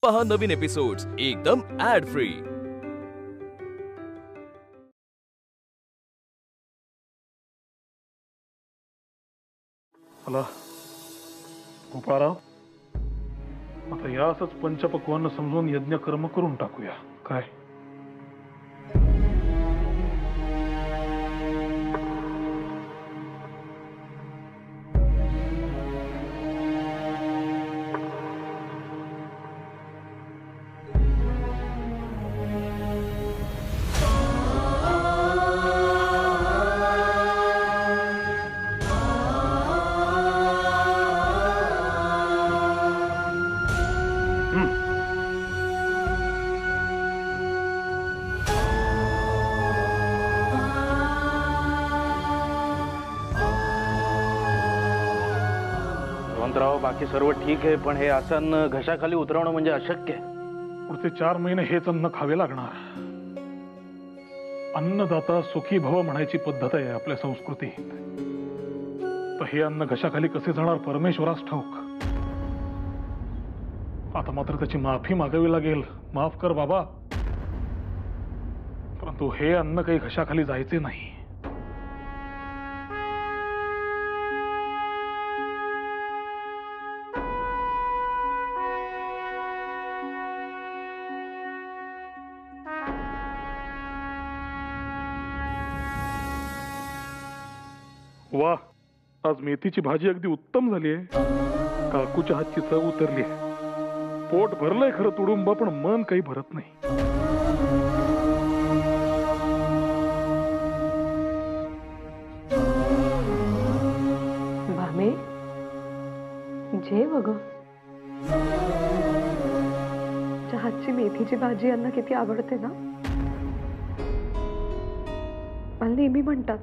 पहा नवीन एपिसोड्स एकदम add free. मला गोपाळराव, आता या असंच पंचपक्वान्न समजून यज्ञ कर्म करून टाकूया काय? बाकी सर्व ठीक आहे, पण हे असं घशाखाली उतरवणं म्हणजे अशक्य आहे। पुढचे 4 महिने हेच अन्न खावे लागणार। अन्नदाता सुखी भव म्हणायची पद्धत आहे आपल्या संस्कृतीत। तर हे अन्न घशाखाली कसे जाणार परमेश्वरास ठाऊक। आता मात्र त्याची माफी मागावी लागेल। माफ कर बाबा, परंतु हे अन्न काही घशाखाली जायचे नाही। वाह, आज मेथीची भाजी अगदी उत्तम झाली आहे। काकूच्या हातची चव उतरली आहे। पोट भरलंय खरं तुडुंब, पण मन काही भरत नाही। भामे, जेव ग। हातची मेथीची भाजी यांना किती आवडते ना। मला नेहमी म्हणतात,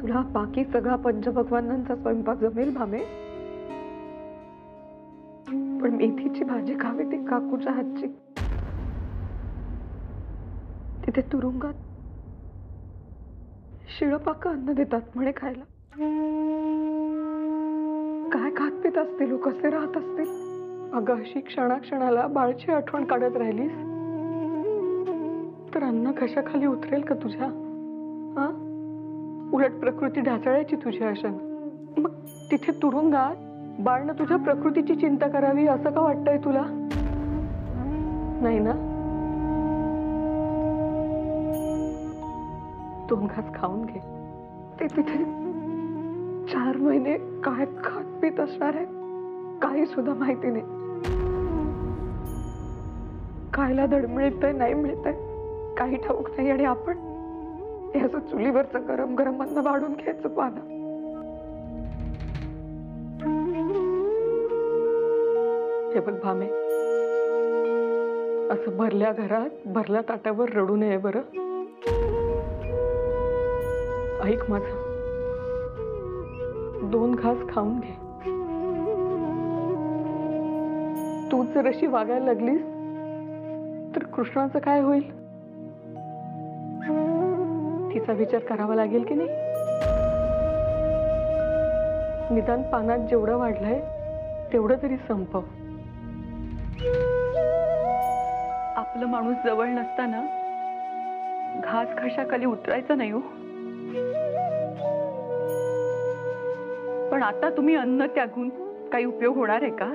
तुला बाकी सगळा पंचपक्वान्नांचा स्वयंपाक जमेल भामे, पण मेथीची भाजी खावी ती काकूच्या हातची। तिथे तुरुंगात शिळपाक अन्न देतात म्हणे खायला। काय खात पित असतील, कसे राहत असतील। अगं अशी क्षणाक्षणाला बाळची आठवण काढत राहिलीस तर अन्न घशाखाली उतरेल का तुझ्या? हा, उलट प्रकृती ढासळायची तुझ्या अशानं। मग तिथे तुरुंगात बाळनं तुझ्या प्रकृतीची चिंता करावी असं का वाटतंय तुला? नाही ना? 2 घास खाऊन घे। ते तिथे 4 महिने काय खात पीत असणार आहे काही सुद्धा माहिती नाही। खायला धड मिळतंय नाही मिळतंय काही ठाऊक नाही, आणि आपण हे असं चुलीवरचं गरम गरम अन्न वाढून घ्यायचं पाना। हे बघ भामे, असं भरल्या घरात भरल्या ताटावर रडू नये बरं। ऐक माझं, 2 घास खाऊन घे। तू जर अशी वागायला लागलीस तर कृष्णाचं काय होईल? तिचा विचार करावा लागेल की नाही? निदान पानात जेवढं वाढलंय तेवढं तरी संपव। आपलं माणूस जवळ नसताना घास घशाखाली उतरायचा नाही हो। पण आता तुम्ही अन्न त्यागून काही उपयोग होणार आहे का?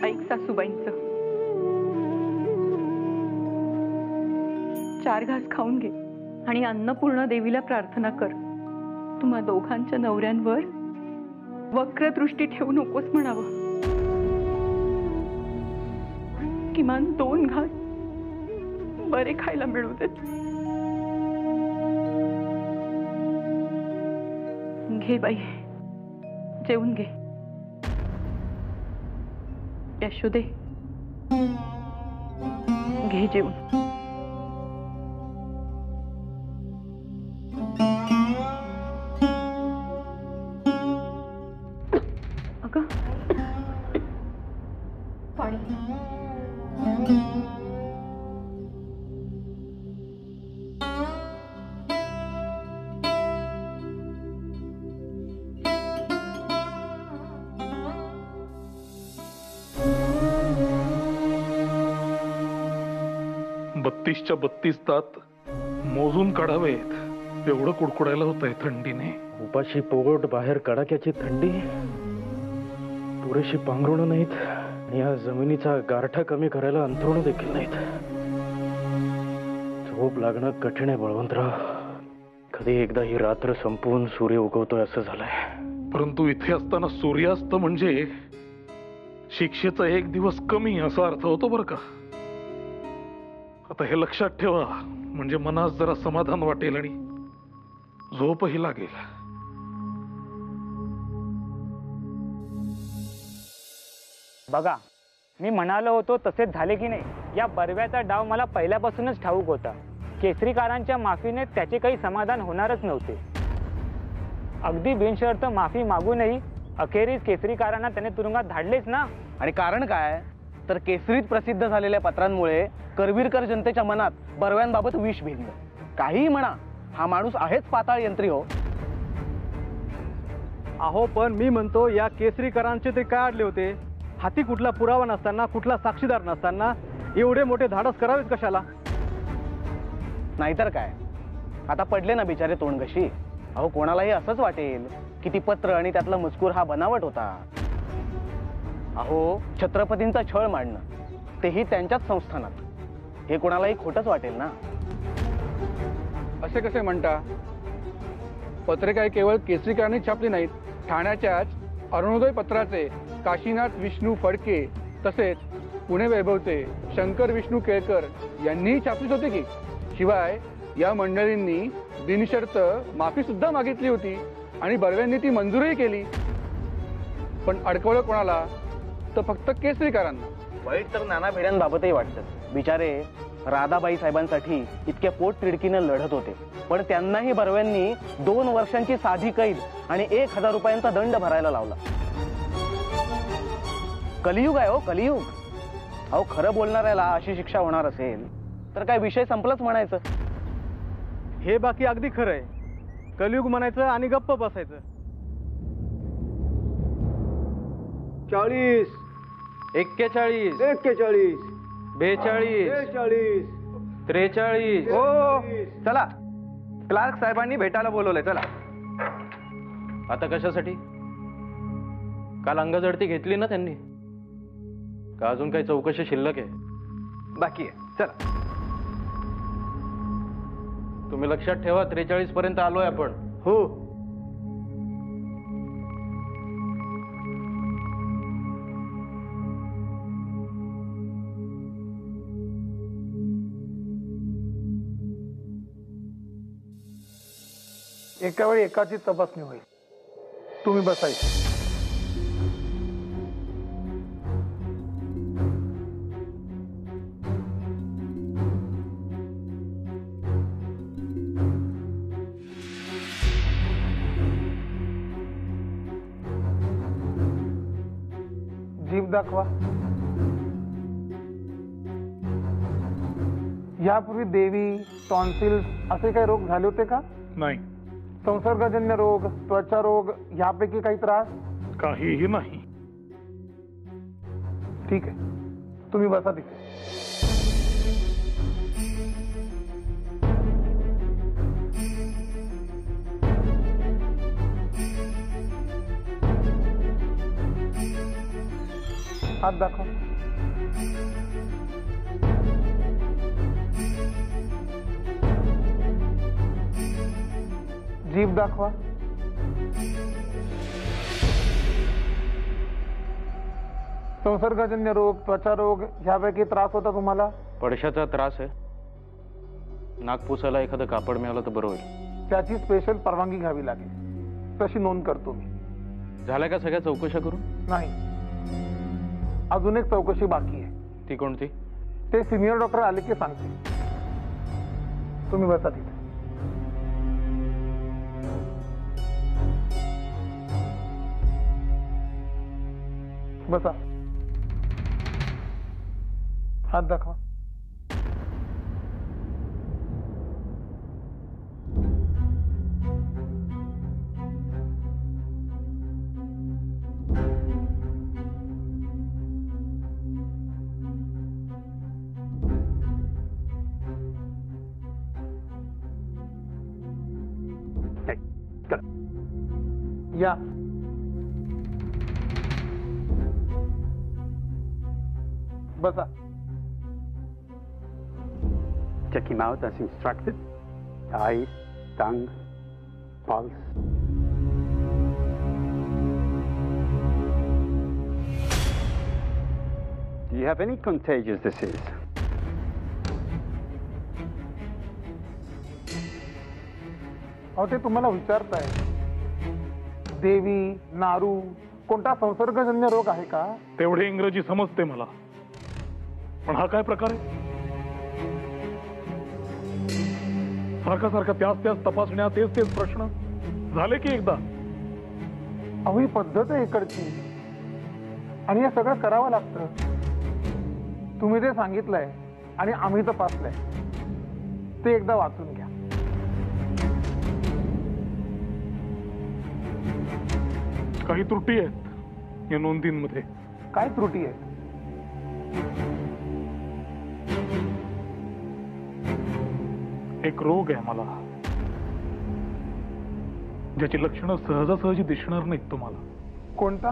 ऐक सासूबाईंचं, 4 घास खाऊन घे आणि अन्नपूर्ण देवीला प्रार्थना कर। तुम्हा दोघांच्या नवऱ्यांवर वक्र दृष्टी ठेवू नकोस म्हणावं। किमान 2 घास बरे खायला मिळू देत। घे बाई, जेवून घे। यशोदे, घे जेवून। अगं पाणी। 32च्या 32 तात मोजून काढावेत एवढं कुडकुडायला होतंय थंडीने. उपाशी पोट, बाहेर कडाक्याची थंडी, पुरेशी पांघरुणं नाहीत आणि या जमिनीचा गारठा कमी करायला अंथरुणं देखील नाहीत. झोप लागणं कठीण आहे बळवंतराव. कधी एकदा ही रात्र संपून सूर्य उगवतोय असं झालंय. परंतु इथे असताना सूर्यास्त म्हणजे शिक्षेचा एक दिवस कमी असा अर्थ होतो बरं का. आता हे लक्षात ठेवा, म्हणजे मनास जरा समाधान वाटेल आणि झोपही लागेल. बघा, मी म्हणालो होतो तसेच झाले की नाही. या बर्व्याचा डाव मला पहिल्यापासूनच ठाऊक होता. केसरीकारांच्या माफीने त्याचे काही समाधान होणारच नव्हते. अगदी बिनशर्त माफी मागूनही अखेरीस केसरीकारांना त्याने तुरुंगात धाडलेच ना. आणि कारण काय तर केसरीत प्रसिद्ध झालेल्या पत्रांमुळे करवीरकर जनतेच्या मनात बर्व्यांबाबत विष भिनलं. काहीही म्हणा, हा माणूस आहेच पाताळ यंत्री हो. अहो पण मी म्हणतो, या केसरीकरांचे ते काय अडले होते? हाती कुठला पुरावा नसताना, कुठला साक्षीदार नसताना एवढे मोठे धाडस करावेच कशाला? नाहीतर काय, आता पडले ना बिचारे तोंडघशी. अहो कोणालाही असंच वाटेल की ती पत्र आणि त्यातला मजकूर हा बनावट होता. अहो छत्रपतींचा छळ मांडणं, तेही त्यांच्याच संस्थानात, हे कोणालाही खोटंच वाटेल ना. असे कसे म्हणता? पत्रे काय केवळ केसरीकरांनी छापली नाहीत. ठाण्याच्याच अरुणोदय पत्राचे काशीनाथ विष्णू फडके तसेच पुणे वैभवचे शंकर विष्णू केळकर यांनीही छापलीच होती की. शिवाय या मंडळींनी बिनशर्त माफी सुद्धा मागितली होती आणि बर्व्यांनी ती मंजूरही केली. पण अडकवलं कोणाला? तर फक्त केसरीकरांना. वाईट तर नाना भिड्यांबाबतही वाटतं. बिचारे राधाबाई साहेबांसाठी इतक्या पोट तिडकीनं लढत होते, पण त्यांनाही बर्व्यांनी 2 वर्षांची साधी कैद आणि 1000 रुपयांचा दंड भरायला लावला. कलियुग आहे हो, कलियुग. अहो खरं बोलणाऱ्याला अशी शिक्षा होणार असेल तर काय विषय संपलाच म्हणायचं. हे बाकी अगदी खरं आहे. कलियुग म्हणायचं आणि गप्प बसायचं. 40, 41, 41, 42, 42, 43. हो चला, क्लार्क साहेबांनी भेटायला बोलवलंय. चला. आता कशासाठी? काल अंगजडती घेतली ना त्यांनी, का अजून काही चौकशी शिल्लक आहे? बाकी आहे. चला. तुम्ही लक्षात ठेवा, 43 पर्यंत आलोय आपण. हो. एका वेळी एकाची तपासणी होईल. तुम्ही बसायचं. जीभ दाखवा. यापूर्वी देवी, टॉन्सिल्स असे काही रोग झाले होते का? नाही. संसर्गजन्य रोग, त्वचा रोग यापैकी काही त्रास? काहीही नाही. ठीक आहे, तुम्ही बसा तिथे. हात दाखवा. जीभ दाखवा. संसर्गजन्य रोग, त्वचा रोग ह्यापैकी त्रास होता तुम्हाला? पडशाचा त्रास आहे. नागपुसाला एखादं कापड मिळालं तर बरं होईल. त्याची स्पेशल परवानगी घ्यावी लागेल. तशी नोंद करतो मी. झाल्या का सगळ्या चौकशा करून? नाही, अजून एक चौकशी बाकी आहे. ती कोणती? ते सिनियर डॉक्टर आले की सांगते. तुम्ही बसा तिथे. बसा. हात दाखवा. या. बसा. Check him out as instructed. Eyes, tongue, pulse. Do you have any contagious disease? अहो ते तुम्हाला विचारताय. देवी, नारू, कोणता संसर्गजन्य रोग आहे का? तेवढे इंग्रजी समजते मला, पण हा काय प्रकार आहे? सारखा सारखा त्याच तपासण्या, तेच प्रश्न झाले की एकदा. अहो ही पद्धत आहे इकडची आणि हे सगळं करावं लागतं. तुम्ही ते सांगितलंय आणि आम्ही तपासलंय ते एकदा वाचून घ्या. काही त्रुटी आहेत या नोंदींमध्ये. काय त्रुटी आहेत? एक रोग आहे मला, ज्याची लक्षणं सहजासहजी दिसणार नाहीत तुम्हाला. कोणता?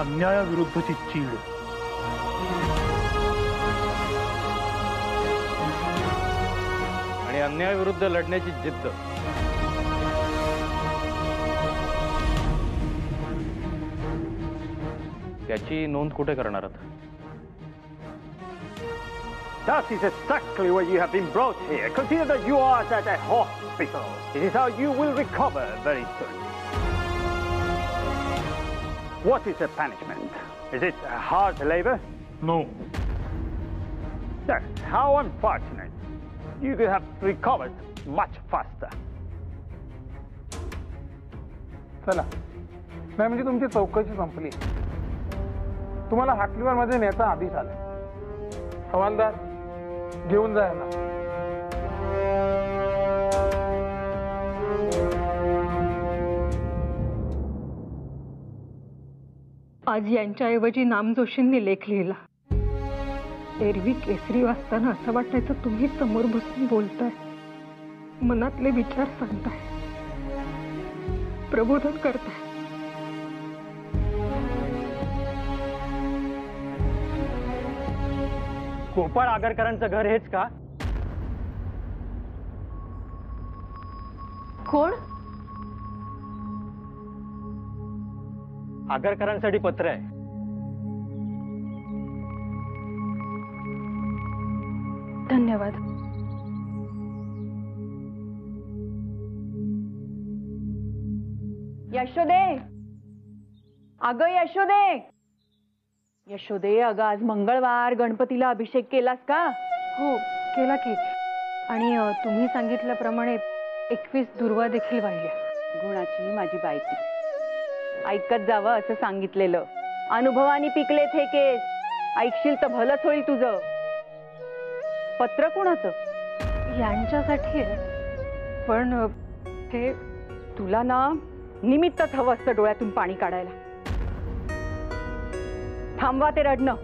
अन्यायाविरुद्धची चीड. आणि अन्यायाविरुद्ध लढण्याची जिद्द. त्याची नोंद कुठे करणार आहात? That is exactly why you have been brought here. Consider that you are at a hospital. It is how you will recover very soon. What is the punishment? Is it hard labor? No. Yes, how unfortunate. You could have recovered much faster. चला, नाही म्हणजे तुमची चौकशी संपली. तुम्हाला हाटलीवर मध्ये न्यायचा आदेश आला. हवालदार घेऊन जायला. आज यांच्याऐवजी नामजोशींनी लेख लिहिला. एरवी केसरी वाचताना असं वाटायचं तुम्ही समोर बसून बोलताय, मनातले विचार सांगताय, प्रबोधन करताय. गोपाळ आगरकरांचं घर हेच का? कोण? आगरकरांसाठी पत्र आहे. धन्यवाद. यशोदे, अगं यशोदे, यशोदे, अगं आज मंगळवार, गणपतीला अभिषेक केलास का? हो केला की. आणि तुम्ही सांगितल्याप्रमाणे 21 दुर्वा देखील वाहिल्या. गुणाची माझी बायकी. ऐकत जावं असं सांगितलेलं. अनुभवानी पिकलेत हे केस. ऐकशील तर भलंच होईल तुझं. पत्र कोणाचं? यांच्यासाठी आहे, पण हे तुला ना निमित्तच हवं असतं डोळ्यातून पाणी काढायला. थांबवा ते रडणं.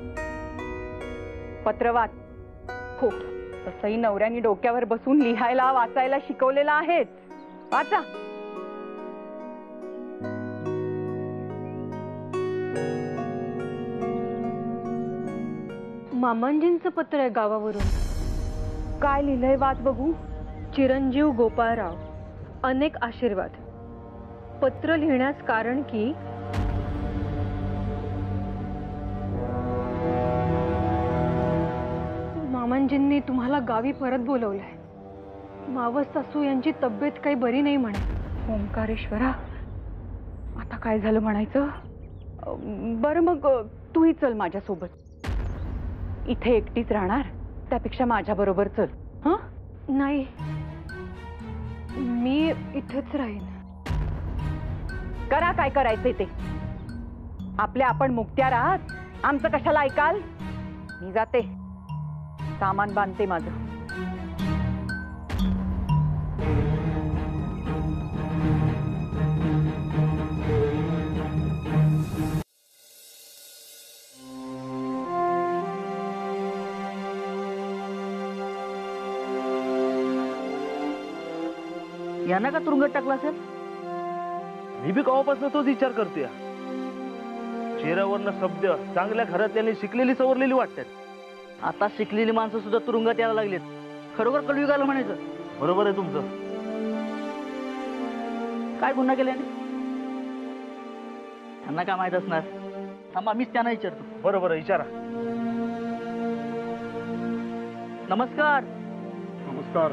पत्र वाच. हो, तसंही नवऱ्यानी डोक्यावर बसून लिहायला वाचायला शिकवलेलं आहेच. वाचा. मामांजींचं पत्र आहे गावावरून. काय लिहिलंय वाच बघू. चिरंजीव गोपाळराव, अनेक आशीर्वाद. पत्र लिहिण्यास कारण की मामांजींनी तुम्हाला गावी परत बोलवलंय. मावस सासू यांची तब्येत काही बरी नाही म्हणे. ओंकारेश्वरा, आता काय झालं म्हणायचं? बरं मग तूही चल माझ्यासोबत. इथे एकटीच राहणार त्यापेक्षा माझ्या बरोबर चल. हं? नाही, मी इथेच राहीन. करा काय करायचंय ते. आपल्या आपण मुक्त्या राहत. आमचं कशाला ऐकाल? मी जाते. सामान बांधते माझं. यांना का तुरुंगात टाकला असेल? मी बी कवापासून तोच विचार करतोय. चेहऱ्यावरनं शब्द चांगल्या घरातल्याने शिकलेली सवरलेली वाटतात. आता शिकलेली माणसं सुद्धा तुरुंगात यायला लागलेत. खरोखर कलयुग आलं म्हणायचं. बरोबर आहे तुमचं. काय गुन्हा केल्याने? त्यांना काय माहित असणार. थांबा मीच त्यांना विचारतो. बरोबर विचारा. नमस्कार. नमस्कार.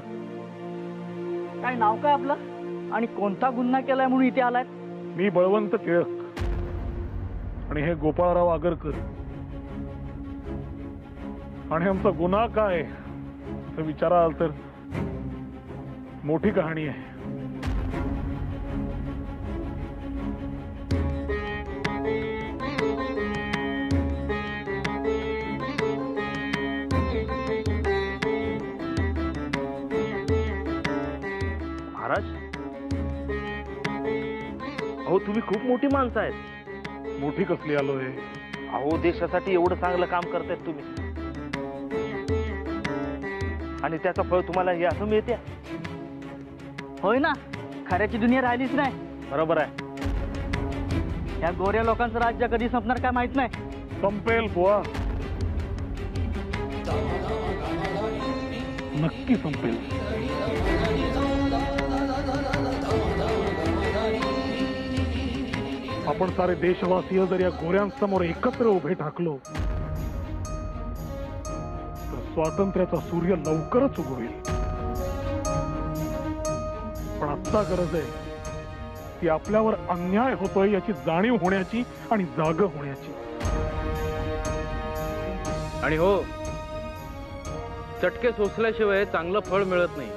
काय नाव काय आपलं आणि कोणता गुन्हा केलाय म्हणून इथे आलाय? मी बळवंत टिळक आणि हे गोपाळराव आगरकर. आणि आमचा गुन्हा काय तर विचाराल तर मोठी कहाणी आहे. महाराज, अहो तुम्ही खूप मोठी माणसं आहेत. मोठी कसली आलोय? अहो देशासाठी एवढं चांगलं काम करतायत तुम्ही आणि त्याचं फळ तुम्हाला हे असं मिळते. होय ना, खऱ्याची दुनिया राहिलीच नाही. बरोबर आहे. या गोऱ्या लोकांचं राज्य कधी संपणार काय माहित नाही. संपेल बुवा, नक्की संपेल. आपण सारे देशवासीय जर या गोऱ्यांसमोर एकत्र उभे ठाकलो तर स्वातंत्र्याचा सूर्य लवकरच उगवेल. पण आता गरज आहे की आपल्यावर अन्याय होतोय याची जाणीव होण्याची आणि जाग होण्याची. आणि हो, चटके सोसल्याशिवाय चांगलं फळ मिळत नाही.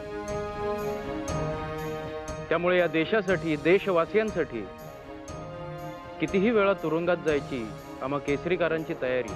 त्यामुळे या देशासाठी, देशवासियांसाठी कितीही वेळा तुरुंगात जायची आम्हा केसरीकारांची तयारी.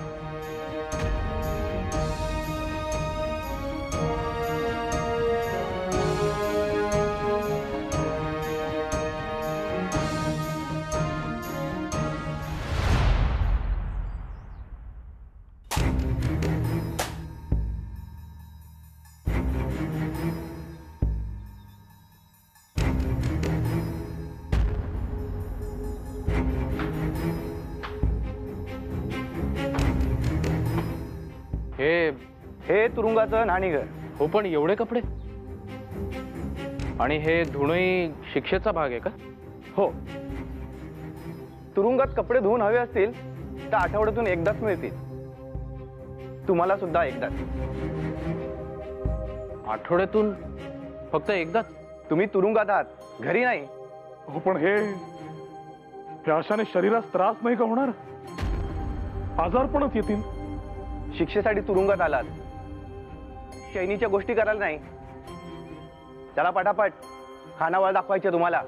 हे तुरुंगाचं न्हाणीघर. हो, पण एवढे कपडे आणि हे धुणंही शिक्षेचा भाग आहे का? हो, तुरुंगात कपडे धुवून हवे असतील तर आठवड्यातून एकदाच मिळतील. तुम्हाला सुद्धा एकदाच. आठवड्यातून फक्त एकदाच? तुम्ही तुरुंगात आहात, घरी नाही. हो, पण हे अशाने शरीरास त्रास नाही का होणार? आजारपणच येतील. शिक्षेसाठी तुरुंगात आलात, चैनीच्या गोष्टी करायला नाही. चला पटापट, खानावळ दाखवायचे तुम्हाला.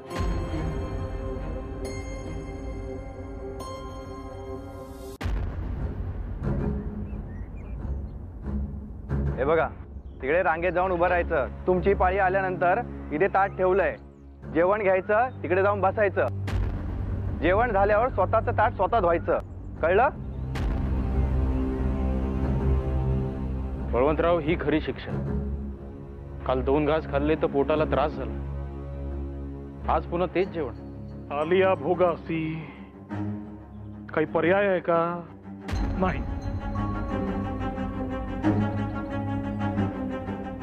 हे बघा, तिकडे रांगेत जाऊन उभं राहायचं. तुमची पाळी आल्यानंतर इथे ताट ठेवलंय. जेवण घ्यायचं, तिकडे जाऊन बसायचं. जेवण झाल्यावर स्वतःचं ताट स्वतः धुवायचं. कळलं? बळवंतराव, ही खरी शिक्षा. काल 2 घास खाल्ले तर पोटाला त्रास झाला. आज पुन्हा तेच जेवण. आलिया भोगासी काही पर्याय आहे का? नाही.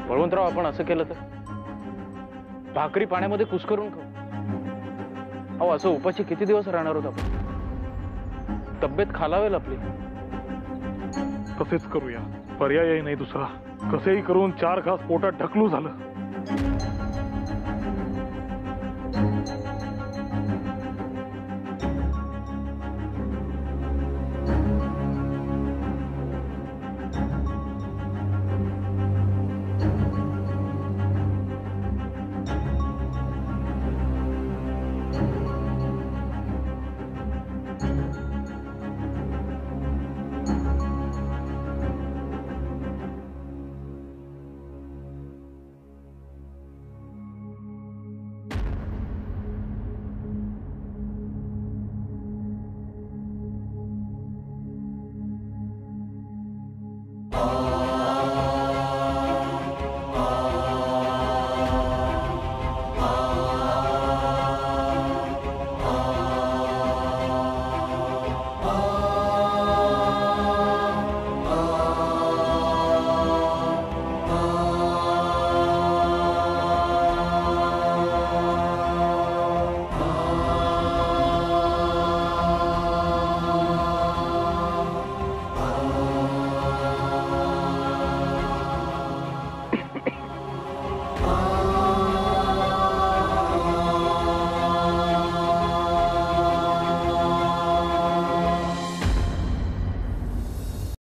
बळवंतराव, आपण असं केलं तर भाकरी पाण्यामध्ये कुस्करून खाऊ. अहो, असं उपाशी किती दिवस राहणार आहोत आपण? तब्येत खालावेल आपली. तसेच करूया, पर्यायही नाही दुसरा. कसेही करून 4 घास पोटात ढकलू झालं.